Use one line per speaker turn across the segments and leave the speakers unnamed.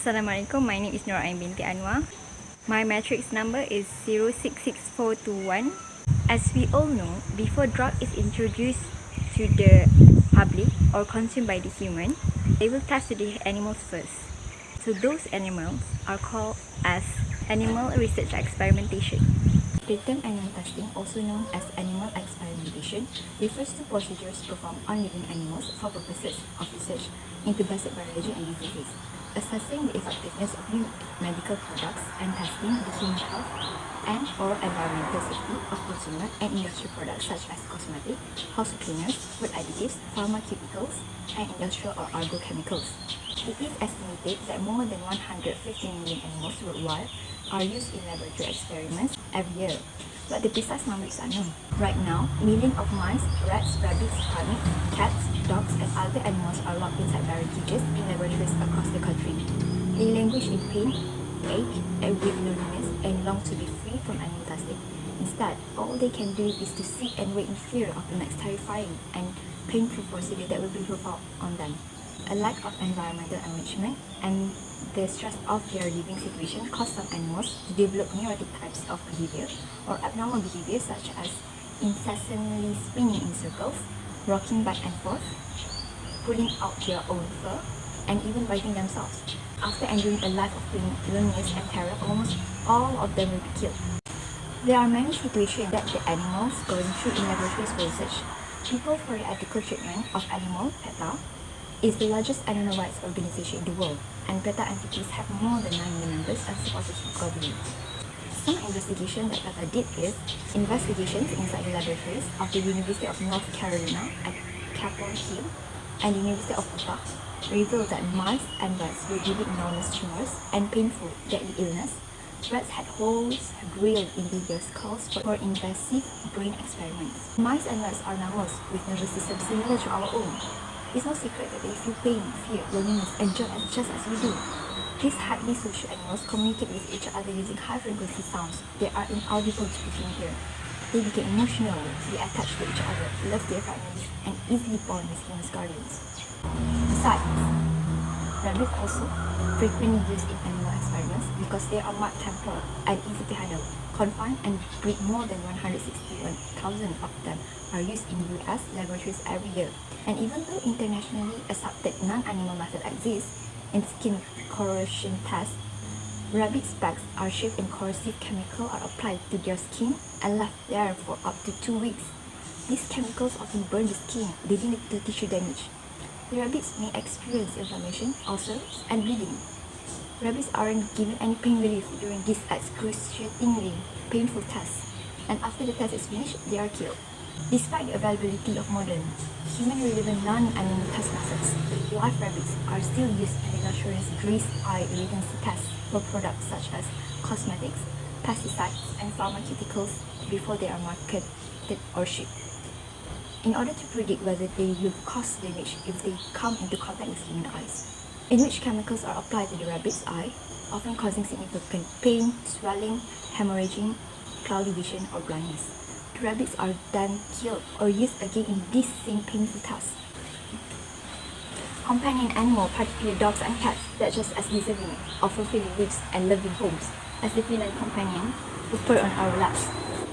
Assalamualaikum, my name is Nur Ain binti Anwar. My matrix number is 066421. As we all know, before drug is introduced to the public or consumed by the human, they will test the animals first. So those animals are called as animal research experimentation. The term animal testing, also known as animal experimentation, refers to procedures performed on living animals for purposes of research into basic biology and diseases, assessing the effectiveness of new medical products and testing the human health and or environmental safety of consumer and industrial products such as cosmetic, house cleaners, food additives, pharmaceuticals, and industrial or agrochemicals. It is estimated that more than 150 million animals worldwide are used in laboratory experiments every year, but the precise number is unknown. Right now, millions of mice, rats, rabbits, termites, cats, dogs, and other animals are locked inside barren cages in laboratories across the country. They languish in pain, ache, and with loneliness, and long to be free from animal testing. Instead, all they can do is to sit and wait in fear of the next terrifying and painful procedure that will be performed on them. A lack of environmental enrichment and the stress of their living situation cause some animals to develop neurotic types of behavior or abnormal behavior such as incessantly spinning in circles, rocking back and forth, pulling out their own fur, and even biting themselves. After enduring a life of loneliness and terror, almost all of them will be killed. There are many situations that the animals going through in laboratories for research. People for the Ethical Treatment of Animals, PETA, is the largest animal rights organization in the world, and PETA entities have more than 9 million members and supporters globally. Some investigation that PETA did is investigations inside the laboratories of the University of North Carolina at Chapel Hill and the University of Utah revealed that mice and rats were given enormous tumors and painful, deadly illness. Rats had holes drilled into their skulls for invasive brain experiments. Mice and rats are mammals with nervous systems similar to our own. It's no secret that they feel pain, fear, loneliness, and joy just as we do. These highly social animals communicate with each other using high-frequency sounds that are inaudible to the human ear. They become emotional, they attach to each other, love their families, and easily bond with human guardians. Besides, rabbits also frequently used in animal experiments because they are mild-tempered and easy to handle. Confined and breed more than 161,000 of them are used in US laboratories every year. And even though internationally accepted non-animal method exists in skin corrosion tests, rabbit specks are shaved and corrosive chemicals are applied to their skin and left there for up to 2 weeks. These chemicals often burn the skin, leading to tissue damage. The rabbits may experience inflammation, ulcers, and bleeding. Rabbits aren't given any pain relief during these excruciatingly painful tests, and after the test is finished, they are killed. Despite the availability of modern, human-relevant non-animal test methods, live rabbits are still used in the notorious Grace Eye latency test for products such as cosmetics, pesticides, and pharmaceuticals before they are marketed or shipped. In order to predict whether they will cause damage if they come into contact with human eyes, in which chemicals are applied to the rabbit's eye, often causing significant pain, swelling, hemorrhaging, cloudy vision, or blindness. The rabbits are then killed or used again in these same painful tests. Companion animals, particularly dogs and cats, that just as deserving of fulfilling lives and loving homes as the feline companion who purr on our laps.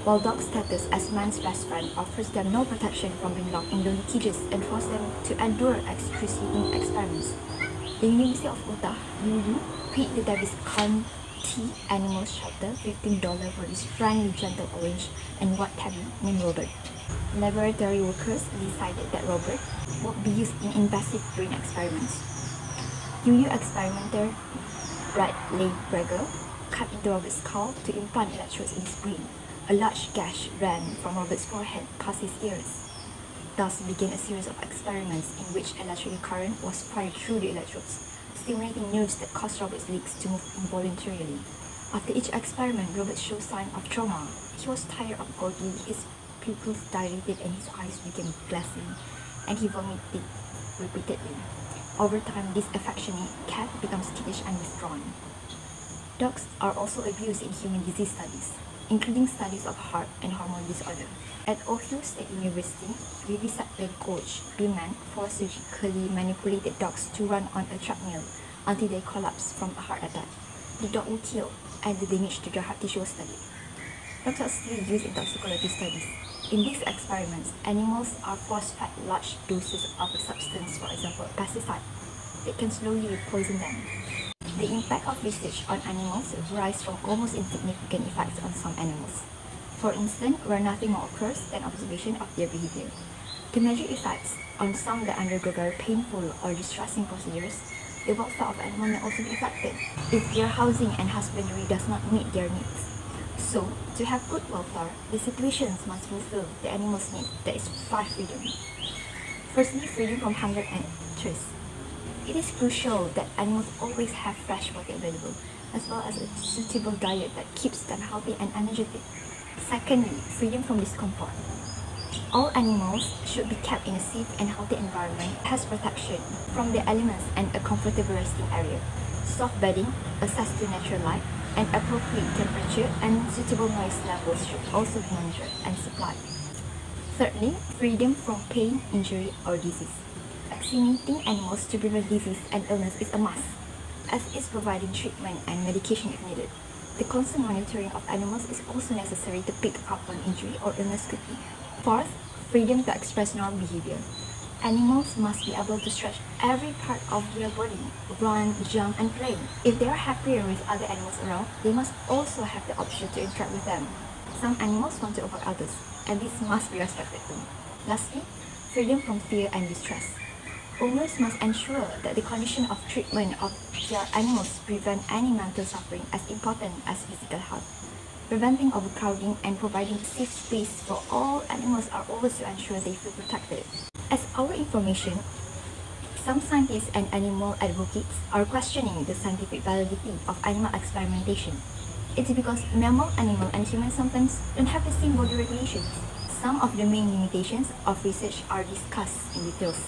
While dog status as man's best friend offers them no protection from being locked in lonely cages and force them to endure excruciating experiments. The University of Utah, UU, paid the Davis County Animal Shelter $15 for this friendly, gentle orange and white tabby named Robert. Laboratory workers decided that Robert would be used in invasive brain experiments. UU experimenter Brad Leibreger cut into Robert's skull to implant electrodes in his brain. A large gash ran from Robert's forehead past his ears. Thus began a series of experiments in which electric current was fired through the electrodes, stimulating nerves that caused Robert's legs to move involuntarily. After each experiment, Robert showed signs of trauma. He was tired of gorging, his pupils dilated and his eyes became glassy, and he vomited repeatedly. Over time, this affectionate cat becomes skittish and withdrawn. Dogs are also abused in human disease studies, including studies of heart and hormone disorder. At Ohio State University, vivisector coach Bill Mann forced surgically manipulated dogs to run on a treadmill until they collapse from a heart attack. The dog will kill, and the damage to the heart tissue was studied. Dogs are still used in toxicology studies. In these experiments, animals are force-fed large doses of a substance, for example, a pesticide, that can slowly poison them. The impact of research on animals varies from almost insignificant effects on some animals. For instance, where nothing more occurs than observation of their behavior. To measure effects on some that undergo very painful or distressing procedures, the welfare of animals may also be affected if their housing and husbandry does not meet their needs. So, to have good welfare, the situations must fulfill the animal's need, that is 5 freedom. Firstly, freedom from hunger and thirst. It is crucial that animals always have fresh water available, as well as a suitable diet that keeps them healthy and energetic. Secondly, freedom from discomfort. All animals should be kept in a safe and healthy environment that has protection from the elements and a comfortable resting area. Soft bedding, access to natural light, and appropriate temperature and suitable noise levels should also be monitored and supplied. Thirdly, freedom from pain, injury, or disease. Vaccinating animals to prevent disease and illness is a must, as is providing treatment and medication if needed. The constant monitoring of animals is also necessary to pick up on injury or illness quickly. Fourth, freedom to express normal behavior. Animals must be able to stretch every part of their body, run, jump, and play. If they are happier with other animals around, they must also have the option to interact with them. Some animals want to avoid others, and this must be respected too. Lastly, freedom from fear and distress. Owners must ensure that the condition of treatment of their animals prevent any mental suffering as important as physical health. Preventing overcrowding and providing safe space for all animals are always to ensure they feel protected. As our information, some scientists and animal advocates are questioning the scientific validity of animal experimentation. It's because mammal, animal, and humans sometimes don't have the same body regulations. Some of the main limitations of research are discussed in details.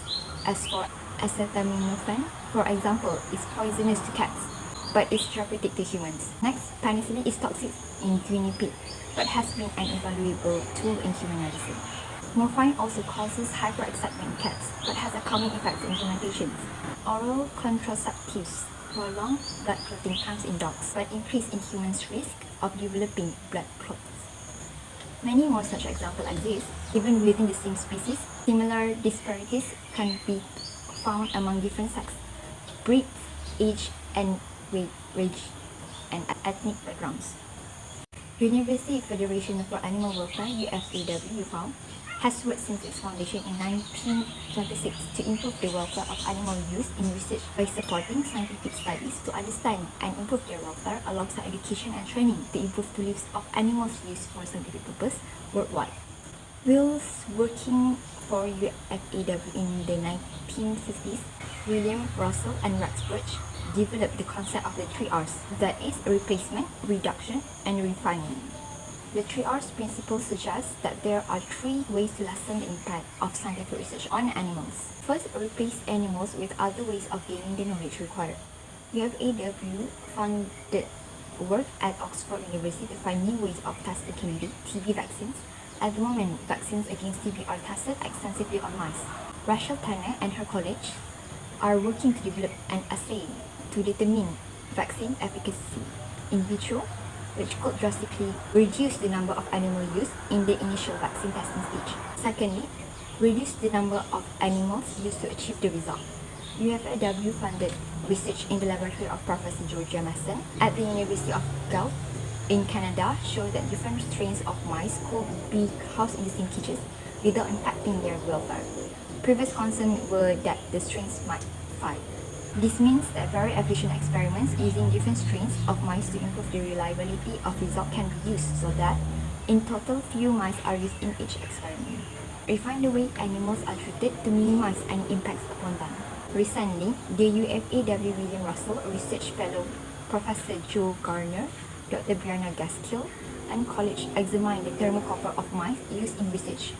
As for acetaminophen, for example, is poisonous to cats, but is therapeutic to humans. Next, penicillin is toxic in guinea pig, but has been an invaluable tool in human medicine. Morphine also causes hyperexcitement in cats, but has a calming effect in human patients. Oral contraceptives prolong blood clotting times in dogs, but increase in humans' risk of developing blood clots. Many more such examples exist. Even within the same species, similar disparities can be found among different sexes, breeds, age, and race, and ethnic backgrounds. University Federation for Animal Welfare (UFAW) has worked since its foundation in 1926 to improve the welfare of animal use in research by supporting scientific studies to understand and improve their welfare alongside education and training to improve the lives of animals used for scientific purposes worldwide. Whilst working for UFAW in the 1950s, William Russell and Rex Birch developed the concept of the 3Rs, that is, replacement, reduction, and refinement. The 3Rs principle suggests that there are 3 ways to lessen the impact of scientific research on animals. First, replace animals with other ways of gaining the knowledge required. UFAW funded work at Oxford University to find new ways of testing candidate TB vaccines. At the moment, vaccines against TB are tested extensively on mice. Rachel Tanner and her college are working to develop an assay to determine vaccine efficacy in vitro, which could drastically reduce the number of animals used in the initial vaccine testing stage. Secondly, reduce the number of animals used to achieve the result. UFAW funded research in the laboratory of Professor Georgia Mason at the University of Guelph in Canada showed that different strains of mice could be housed in the same cages without impacting their welfare. Previous concerns were that the strains might fight. This means that very efficient experiments using different strains of mice to improve the reliability of result can be used so that, in total, few mice are used in each experiment. Refine the way animals are treated to minimize any impacts upon them. Recently, the UFAW William Russell Research Fellow Professor Joe Garner, Dr. Brianna Gaskill, and college examined the thermocouple of mice used in research.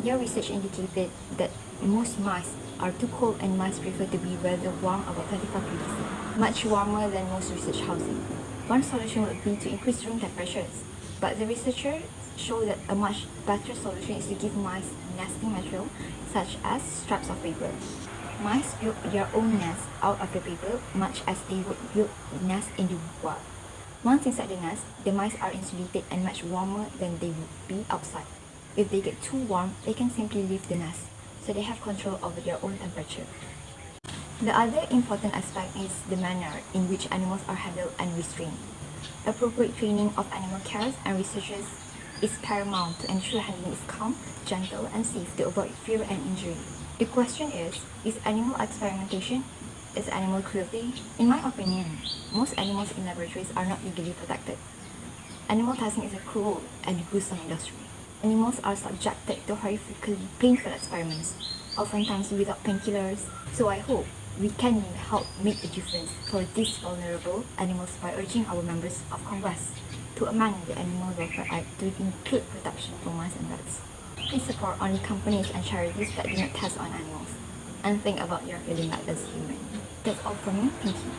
Their research indicated that most mice are too cold and mice prefer to be rather warm about 35 degrees C, much warmer than most research housing. One solution would be to increase room temperatures, but the researchers show that a much better solution is to give mice nesting material such as strips of paper. Mice build their own nest out of the paper much as they would build nests in the wild. Once inside the nest, the mice are insulated and much warmer than they would be outside. If they get too warm, they can simply leave the nest, so they have control over their own temperature. The other important aspect is the manner in which animals are handled and restrained. Appropriate training of animal carers and researchers is paramount to ensure handling is calm, gentle, and safe to avoid fear and injury. The question is animal experimentation? Is animal cruelty? In my opinion, most animals in laboratories are not legally protected. Animal testing is a cruel and gruesome industry. Animals are subjected to horrifically painful experiments, oftentimes without painkillers. So I hope we can help make a difference for these vulnerable animals by urging our members of Congress to amend the Animal Welfare Act to include protection for mice and rats. Please support only companies and charities that do not test on animals, and think about your feeling like as human. That's all from me. Thank you.